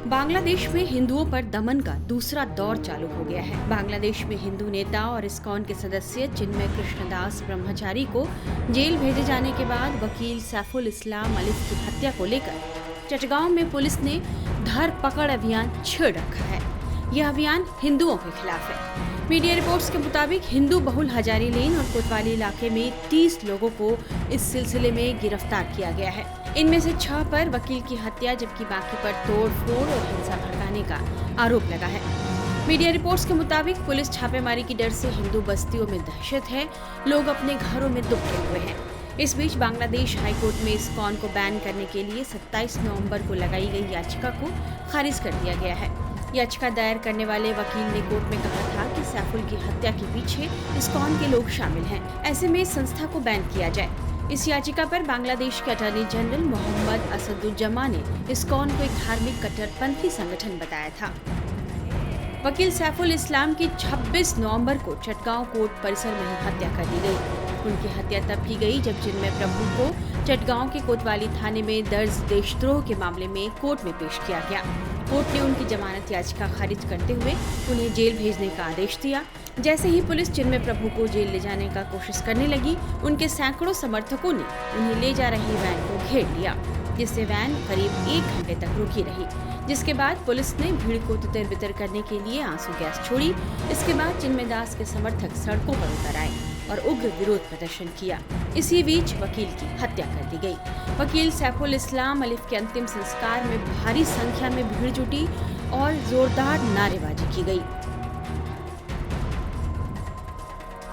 बांग्लादेश में हिंदुओं पर दमन का दूसरा दौर चालू हो गया है। बांग्लादेश में हिंदू नेता और इस्कॉन के सदस्य चिन्मय कृष्णदास ब्रह्मचारी को जेल भेजे जाने के बाद वकील सैफुल इस्लाम अलिफ की हत्या को लेकर चटगांव में पुलिस ने धर पकड़ अभियान छेड़ रखा है। यह अभियान हिंदुओं के खिलाफ है। मीडिया रिपोर्ट्स के मुताबिक हिंदू बहुल हजारी लेन और कोतवाली इलाके में 30 लोगों को इस सिलसिले में गिरफ्तार किया गया है। इनमें से 6 पर वकील की हत्या जबकि बाकी पर तोड़-फोड़ और हिंसा भड़काने का आरोप लगा है। मीडिया रिपोर्ट्स के मुताबिक पुलिस छापेमारी की डर से हिंदू बस्तियों में दहशत है, लोग अपने घरों में दुबके हुए हैं। इस बीच बांग्लादेश हाईकोर्ट में इस्कॉन को बैन करने के लिए 27 नवंबर को लगाई गई याचिका को खारिज कर दिया गया है। याचिका दायर करने वाले वकील ने कोर्ट में कहा था कि सैफुल की हत्या के पीछे इस्कॉन के लोग शामिल हैं। ऐसे में इस संस्था को बैन किया जाए। इस याचिका पर बांग्लादेश के अटॉर्नी जनरल मोहम्मद असदुज्जमा ने इस्कॉन को एक धार्मिक कट्टरपंथी संगठन बताया था। वकील सैफुल इस्लाम की 26 नवंबर को चटगांव कोर्ट परिसर में ही हत्या कर दी गई। उनकी हत्या तब की गई जब चिन्मय प्रभु को चटगांव के कोतवाली थाने में दर्ज देशद्रोह के मामले में कोर्ट में पेश किया गया। कोर्ट ने उनकी जमानत याचिका खारिज करते हुए उन्हें जेल भेजने का आदेश दिया। जैसे ही पुलिस चिन्मय प्रभु को जेल ले जाने का कोशिश करने लगी, उनके सैकड़ों समर्थकों ने उन्हें ले जा रही वैन को घेर लिया, जिससे वैन करीब 1 घंटे तक रुकी रही। जिसके बाद पुलिस ने भीड़ को तितर बितर करने के लिए आंसू गैस छोड़ी। इसके बाद चिन्मय दास के समर्थक सड़कों पर उतर आए और उग्र विरोध प्रदर्शन किया। इसी बीच वकील की हत्या कर दी गई। वकील सैफुल इस्लाम अलिफ के अंतिम संस्कार में भारी संख्या में भीड़ जुटी और जोरदार नारेबाजी की गई।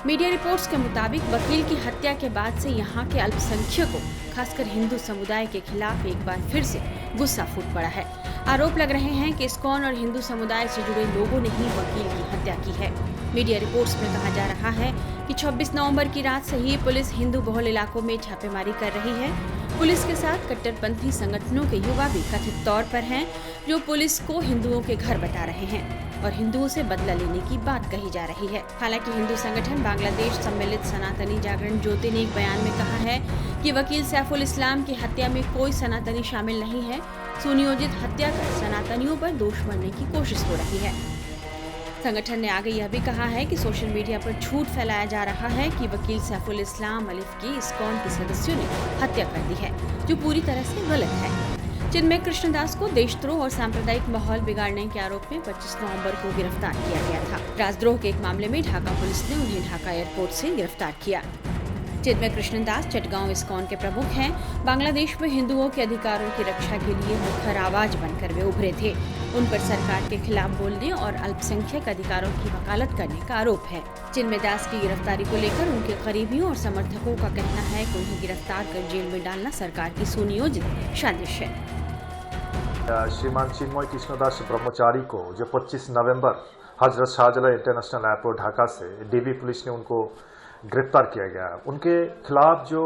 मीडिया रिपोर्ट्स के मुताबिक वकील की हत्या के बाद से यहाँ के अल्पसंख्यकों, खासकर हिंदू समुदाय के खिलाफ एक बार फिर से गुस्सा फूट पड़ा है। आरोप लग रहे हैं कि इस्कॉन और हिंदू समुदाय से जुड़े लोगों ने ही वकील की हत्या की है। मीडिया रिपोर्ट्स में कहा जा रहा है कि 26 नवंबर की रात से ही पुलिस हिंदू बहुल इलाकों में छापेमारी कर रही है। पुलिस के साथ कट्टरपंथी संगठनों के युवा भी कथित तौर पर हैं, जो पुलिस को हिंदुओं के घर बता रहे हैं और हिंदुओं से बदला लेने की बात कही जा रही है। हालांकि हिंदू संगठन बांग्लादेश सम्मिलित सनातनी जागरण ज्योति ने एक बयान में कहा है कि वकील सैफुल इस्लाम की हत्या में कोई सनातनी शामिल नहीं है। सुनियोजित हत्या कर सनातनियों पर दोष मढ़ने की कोशिश हो रही है। संगठन ने आगे यह भी कहा है कि सोशल मीडिया पर झूठ फैलाया जा रहा है कि वकील सैफुल इस्लाम अलिफ की इस्कॉन के सदस्यों ने हत्या कर दी है, जो पूरी तरह से गलत है। चिन्मय कृष्णदास को देशद्रोह और सांप्रदायिक माहौल बिगाड़ने के आरोप में 25 नवंबर को गिरफ्तार किया गया था। राजद्रोह के एक मामले में ढाका पुलिस ने उन्हें ढाका एयरपोर्ट से गिरफ्तार किया। चिन्मय कृष्णदास चटगांव इस्कॉन के प्रमुख हैं। बांग्लादेश में हिंदुओं के अधिकारों की रक्षा के लिए मुखर आवाज बनकर वे उभरे थे। उन पर सरकार के खिलाफ बोलने और अल्पसंख्यक अधिकारों की वकालत करने का आरोप है। चिन्मय दास की गिरफ्तारी को लेकर उनके करीबियों और समर्थकों का कहना है कि उन्हें गिरफ्तार कर जेल में डालना सरकार की सुनियोजित साजिश है। श्रीमान चिन्मय कृष्णदास ब्रह्मचारी को जो 25 नवंबर हजरत शाहजलाल इंटरनेशनल एयरपोर्ट ढाका से डीबी पुलिस ने उनको गिरफ्तार किया गया। उनके खिलाफ जो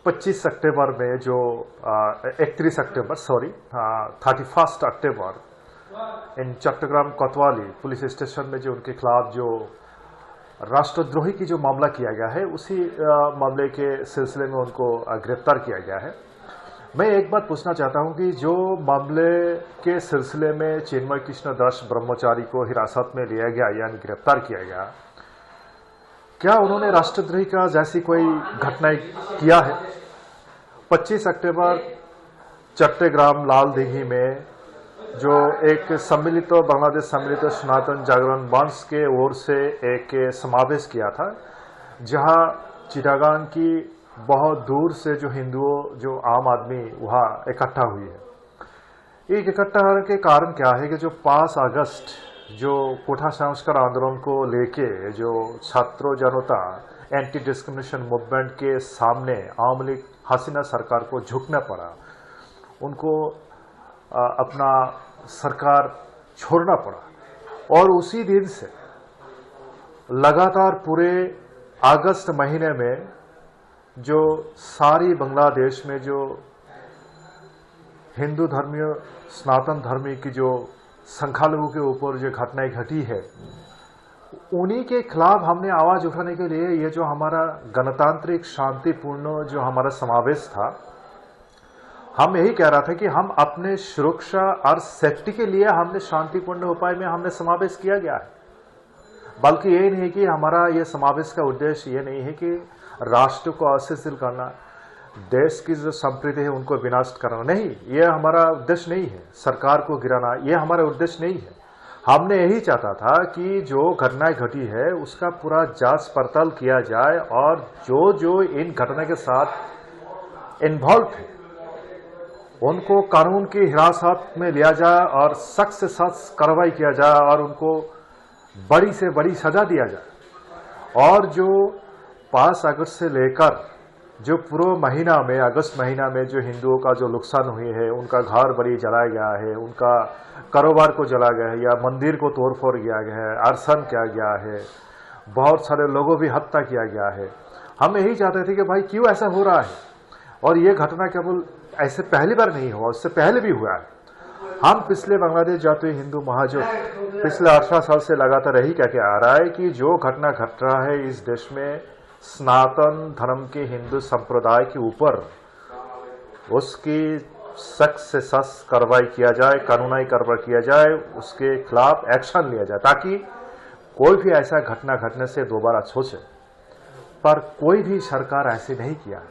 25 अक्टूबर में जो 31 अक्टूबर 31 अक्टूबर इन चट्टग्राम कोतवाली पुलिस स्टेशन में जो उनके खिलाफ जो राष्ट्रद्रोही की जो मामला किया गया है, उसी मामले के सिलसिले में उनको गिरफ्तार किया गया है। मैं एक बात पूछना चाहता हूं कि जो मामले के सिलसिले में चिन्मय कृष्णदास ब्रह्मचारी को हिरासत में लिया गया यानी गिरफ्तार किया गया, क्या उन्होंने राष्ट्रद्रोही का जैसी कोई घटना किया है? 25 अक्टूबर चट्टग्राम लाल दिघी में जो एक सम्मिलित बांग्लादेश सम्मिलित सनातन जागरण मंच के ओर से एक समावेश किया था, जहां चिटागांग की बहुत दूर से जो हिंदुओं जो आम आदमी वहां इकट्ठा हुई है। एक इकट्ठा होने के कारण क्या है कि जो 5 अगस्त जो कोठा संस्कार आंदोलन को लेके जो छात्रों जनता एंटी डिस्क्रिमिनेशन मूवमेंट के सामने आवामी लीग हसीना सरकार को झुकना पड़ा, उनको अपना सरकार छोड़ना पड़ा और उसी दिन से लगातार पूरे अगस्त महीने में जो सारी बांग्लादेश में जो हिंदू धर्मीय सनातन धर्मी की जो संख्यालघु के ऊपर जो घटनाएं घटी है, उन्हीं के खिलाफ हमने आवाज उठाने के लिए ये जो हमारा गणतांत्रिक शांतिपूर्ण जो हमारा समावेश था, हम यही कह रहा था कि हम अपने सुरक्षा और सेफ्टी के लिए हमने शांतिपूर्ण उपाय में हमने समावेश किया गया है। बल्कि ये नहीं कि हमारा ये समावेश का उद्देश्य ये नहीं है कि राष्ट्र को अस्थिर करना, देश की जो संप्रीति है उनको विनाश करना, नहीं, ये हमारा उद्देश्य नहीं है। सरकार को गिराना ये हमारा उद्देश्य नहीं है। हमने यही चाहता था कि जो घटनाएं घटी है उसका पूरा जांच पड़ताल किया जाए और जो जो इन घटना के साथ इन्वॉल्व है उनको कानून की हिरासत में लिया जाए और सख्त से सख्त कार्रवाई किया जाए और उनको बड़ी से बड़ी सजा दिया जाए। और जो 5 अगस्त से लेकर जो पूरा महीना में, अगस्त महीना में जो हिंदुओं का जो नुकसान हुई है, उनका घर बड़ी जलाया गया है, उनका कारोबार को जला गया है या मंदिर को तोड़फोड़ किया गया है, अरसन किया गया है, बहुत सारे लोगों भी हत्या किया गया है। हम यही चाहते थे कि भाई क्यों ऐसा हो रहा है, और ये घटना केवल ऐसे पहली बार नहीं हुआ, उससे पहले भी हुआ है। हम पिछले बांग्लादेश जाते हिंदू महाजोट पिछले 18 साल से लगातार यही कह के आ रहा है कि जो घटना घट रहा है इस देश में सनातन धर्म के हिंदू संप्रदाय के ऊपर, उसकी सख्त से सख्त कार्रवाई किया जाए, कानूनी कार्रवाई किया जाए, उसके खिलाफ एक्शन लिया जाए ताकि कोई भी ऐसा घटना घटने से दोबारा सोचे। पर कोई भी सरकार ऐसे नहीं किया।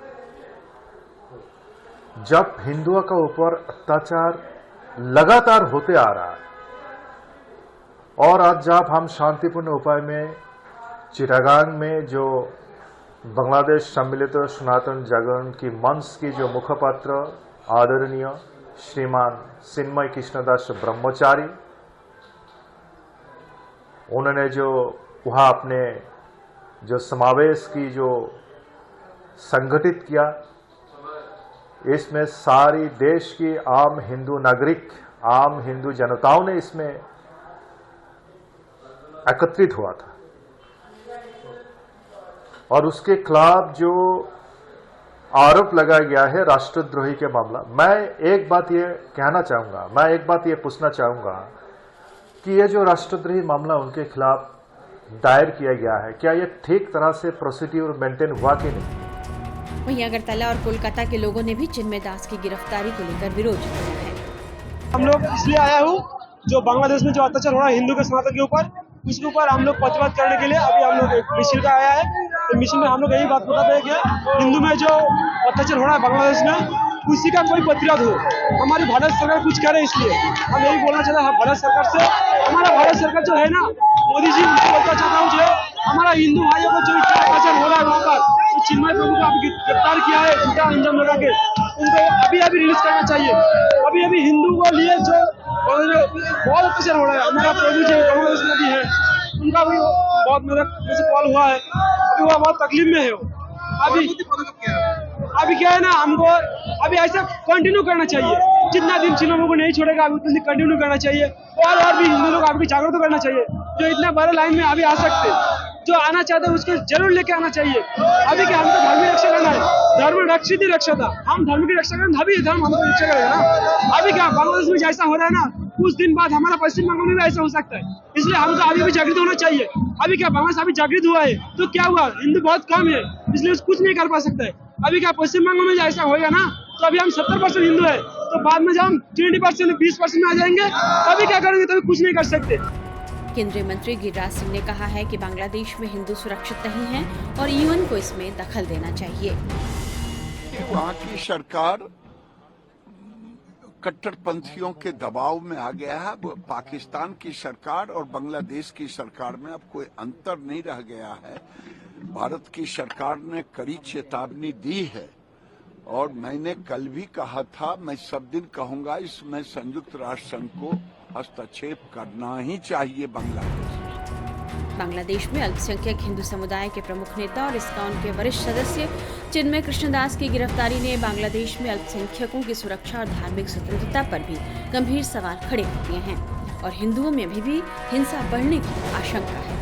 जब हिंदुओं का ऊपर अत्याचार लगातार होते आ रहा है और आज जब हम शांतिपूर्ण उपाय में चिटागांग में जो बांग्लादेश सम्मिलित सनातन जागरण की मंच की जो मुखपात्र आदरणीय श्रीमान चिन्मय कृष्णदास ब्रह्मचारी, उन्होंने जो वहां अपने जो समावेश की जो संगठित किया, इसमें सारी देश की आम हिंदू नागरिक, आम हिंदू जनताओं ने इसमें एकत्रित हुआ था और उसके खिलाफ जो आरोप लगाया गया है राष्ट्रद्रोही के मामला, मैं एक बात ये कहना चाहूंगा, मैं एक बात ये पूछना चाहूंगा कि ये जो राष्ट्रद्रोही मामला उनके खिलाफ दायर किया गया है, क्या ये ठीक तरह से प्रोसीड्यूर मेंटेन हुआ कि नहीं? वहीं अगरतला और कोलकाता के लोगों ने भी चिन्मय दास की गिरफ्तारी को लेकर विरोध जताया है। हम लोग इसलिए आया हूँ, जो बांग्लादेश में जो अत्याचार हो रहा है हिंदू के सनातन के ऊपर, उसके ऊपर हम लोग प्रतिवाद करने के लिए अभी हम लोग एक मिशन का आया है। तो मिशन में हम लोग यही बात बताते हैं कि हिंदू में जो अत्याचार हो रहा है बांग्लादेश में, उसी का कोई प्रतिवाद हो। हमारी भारत सरकार कुछ करे, इसलिए हम यही बोलना चाहते हैं भारत सरकार से। हमारा भारत सरकार जो है ना, मोदी जी, बोलना चाहता हूँ जो हमारा हिंदू भाइयों को जो अत्याचार हो रहा है वहाँ पर, तो चिन्मय प्रभु को अभी गिरफ्तार किया है झूठा अंजाम लगा के, उनको अभी रिलीज करना चाहिए। अभी हिंदू को लिए जो बहुत अत्याचार हो रहा है, हमारा प्रभु जी बांग्लादेश में भी है, उनका भी बहुत मेरे से कॉल हुआ है, अभी वह बहुत तकलीफ में है। अभी क्या है ना, हमको अभी ऐसा कंटिन्यू करना चाहिए, जितना दिन चिन्मय को नहीं छोड़ेगा अभी उतना दिन कंटिन्यू करना चाहिए। और भी हिंदू लोग अभी जागरूक करना चाहिए, जो इतना बड़े लाइन में अभी आ सकते, जो आना चाहते हैं उसको जरूर लेके आना चाहिए। अभी क्या हमको धर्म की रक्षा करना है, धर्म रक्षित ही रक्षा था, हम धर्म की रक्षा करें तभी धर्म हमको रक्षा करेगा ना। अभी क्या बांग्लादेश में जैसा हो रहा है ना, कुछ दिन बाद हमारा पश्चिम बंगाल में भी ऐसा हो सकता है, इसलिए हमको अभी भी जागृत होना चाहिए। अभी क्या बांग्लादेश अभी जागृत हुआ है तो क्या हुआ, हिंदू बहुत कम है इसलिए कुछ नहीं कर पा सकता है। अभी क्या पश्चिम बंगाल में ऐसा होगा ना, तो अभी हम 70% हिंदू है, तो बाद में जब हम 20% 20% में आ जाएंगे तभी क्या करेंगे, तभी कुछ नहीं कर सकते। केंद्रीय मंत्री गिरिराज सिंह ने कहा है कि बांग्लादेश में हिंदू सुरक्षित नहीं हैं और यूएन को इसमें दखल देना चाहिए। वहाँ की सरकार कट्टरपंथियों के दबाव में आ गया है। पाकिस्तान की सरकार और बांग्लादेश की सरकार में अब कोई अंतर नहीं रह गया है। भारत की सरकार ने कड़ी चेतावनी दी है और मैंने कल भी कहा था, मैं सब दिन कहूंगा, इसमें संयुक्त राष्ट्र संघ को हस्तक्षेप करना ही चाहिए। बांग्लादेश में अल्पसंख्यक हिंदू समुदाय के प्रमुख नेता और इस्कॉन के वरिष्ठ सदस्य चिन्मय कृष्णदास की गिरफ्तारी ने बांग्लादेश में अल्पसंख्यकों की सुरक्षा और धार्मिक स्वतंत्रता पर भी गंभीर सवाल खड़े कर दिए हैं और हिंदुओं में भी हिंसा बढ़ने की आशंका है।